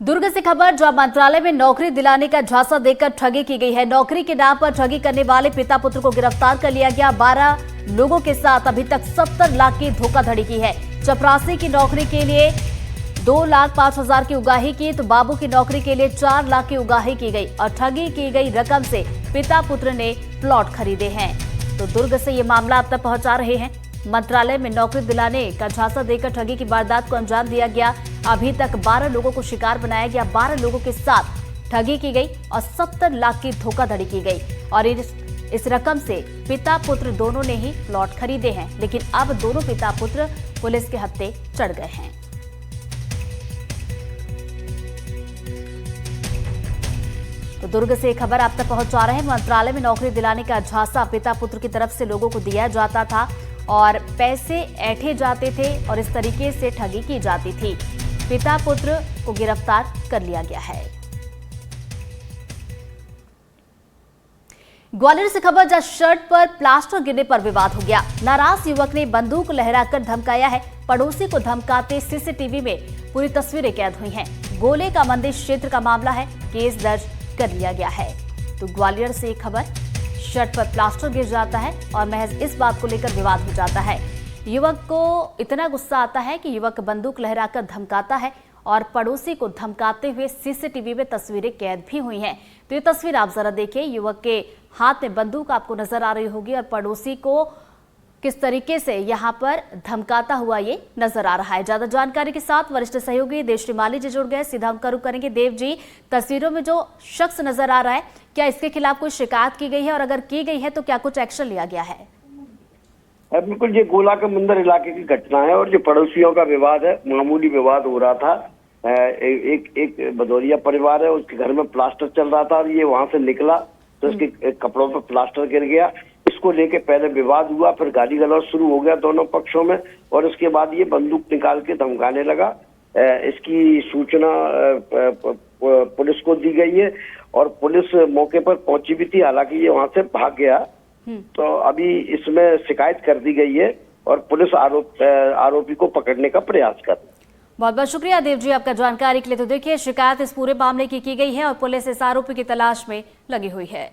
दुर्ग से खबर, जहां मंत्रालय में नौकरी दिलाने का झांसा देकर ठगी की गई है। नौकरी के नाम पर ठगी करने वाले पिता पुत्र को गिरफ्तार कर लिया गया। 12 लोगों के साथ अभी तक 70 लाख की धोखाधड़ी की है। चपरासी की नौकरी के लिए 2,05,000 की उगाही की तो बाबू की नौकरी के लिए 4 लाख की उगाही की गई और ठगी की गई रकम से पिता पुत्र ने प्लॉट खरीदे हैं। तो दुर्ग से ये मामला अब तक पहुंचा रहे हैं। मंत्रालय में नौकरी दिलाने का झांसा देकर ठगी की वारदात को अंजाम दिया गया। अभी तक 12 लोगों को शिकार बनाया गया। 12 लोगों के साथ ठगी की गई और 70 लाख की धोखाधड़ी की गई और इस रकम से पिता पुत्र दोनों ने ही प्लॉट खरीदे हैं। लेकिन अब दोनों पिता पुत्र पुलिस के हत्थे चढ़ गए हैं। तो दुर्ग से खबर आप तक पहुंचा रहे हैं। मंत्रालय में नौकरी दिलाने का झांसा पिता पुत्र की तरफ से लोगों को दिया जाता था और पैसे ऐंठे जाते थे और इस तरीके से ठगी की जाती थी। पिता पुत्र को गिरफ्तार कर लिया गया है। ग्वालियर से खबर, जहां शर्ट पर प्लास्टर गिरने पर विवाद हो गया। नाराज युवक ने बंदूक लहराकर धमकाया है। पड़ोसी को धमकाते सीसीटीवी में पूरी तस्वीरें कैद हुई हैं। गोले का मंदिर क्षेत्र का मामला है, केस दर्ज कर लिया गया है। तो ग्वालियर से खबर, शर्ट पर प्लास्टर गिर जाता है और महज इस बात को लेकर विवाद हो जाता है। युवक को इतना गुस्सा आता है कि युवक बंदूक लहराकर धमकाता है और पड़ोसी को धमकाते हुए सीसीटीवी में तस्वीरें कैद भी हुई हैं। तो ये तस्वीर आप जरा देखिए। युवक के हाथ में बंदूक आपको नजर आ रही होगी और पड़ोसी को किस तरीके से यहाँ पर धमकाता हुआ ये नजर आ रहा है। ज्यादा जानकारी के साथ वरिष्ठ सहयोगी देवश्री माली जी जुड़ गए। सीधा हम रुख करेंगे। देव जी, तस्वीरों में जो शख्स नजर आ रहा है, क्या इसके खिलाफ कोई शिकायत की गई है और अगर की गई है तो क्या कुछ एक्शन लिया गया है? बिल्कुल, ये गोला का मंदिर इलाके की घटना है और जो पड़ोसियों का विवाद है, मामूली विवाद हो रहा था। एक भदौरिया परिवार है, उसके घर में प्लास्टर चल रहा था और ये वहां से निकला तो उसके कपड़ों पर प्लास्टर गिर गया। इसको लेके पहले विवाद हुआ, फिर गाली गलौज शुरू हो गया दोनों पक्षों में और उसके बाद ये बंदूक निकाल के धमकाने लगा। इसकी सूचना पुलिस को दी गई है और पुलिस मौके पर पहुंची भी थी, हालांकि ये वहां से भाग गया। तो अभी इसमें शिकायत कर दी गई है और पुलिस आरोपी को पकड़ने का प्रयास कर रही है। बहुत बहुत शुक्रिया देव जी आपका जानकारी के लिए। तो देखिए, शिकायत इस पूरे मामले की गई है और पुलिस इस आरोपी की तलाश में लगी हुई है।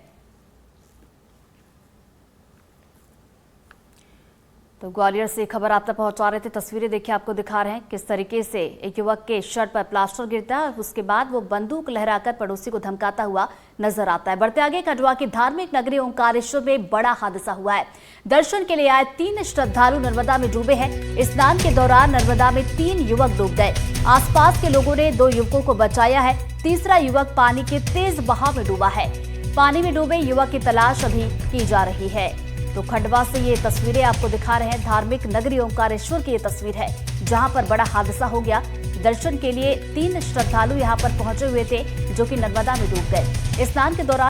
तो ग्वालियर से खबर आप तक पहुंचा रहे थे। तस्वीरें देखिए, आपको दिखा रहे हैं किस तरीके से एक युवक के शर्ट पर प्लास्टर गिरता है और उसके बाद वो बंदूक लहराकर पड़ोसी को धमकाता हुआ नजर आता है। बढ़ते आगे, खंडवा की धार्मिक नगरी ओंकारेश्वर में बड़ा हादसा हुआ है। दर्शन के लिए आए 3 श्रद्धालु नर्मदा में डूबे हैं। स्नान के दौरान नर्मदा में 3 युवक डूब गए। आसपास के लोगों ने 2 युवकों को बचाया है। तीसरा युवक पानी के तेज बहाव में डूबा है। पानी में डूबे युवक की तलाश अभी की जा रही है। तो खंडवा से ये तस्वीरें आपको दिखा रहे हैं। धार्मिक नगरी ओंकारेश्वर की ये तस्वीर है, जहां पर बड़ा हादसा हो गया। दर्शन के लिए 3 श्रद्धालु यहां पर पहुंचे हुए थे जो कि नर्मदा में डूब गए। स्नान के दौरान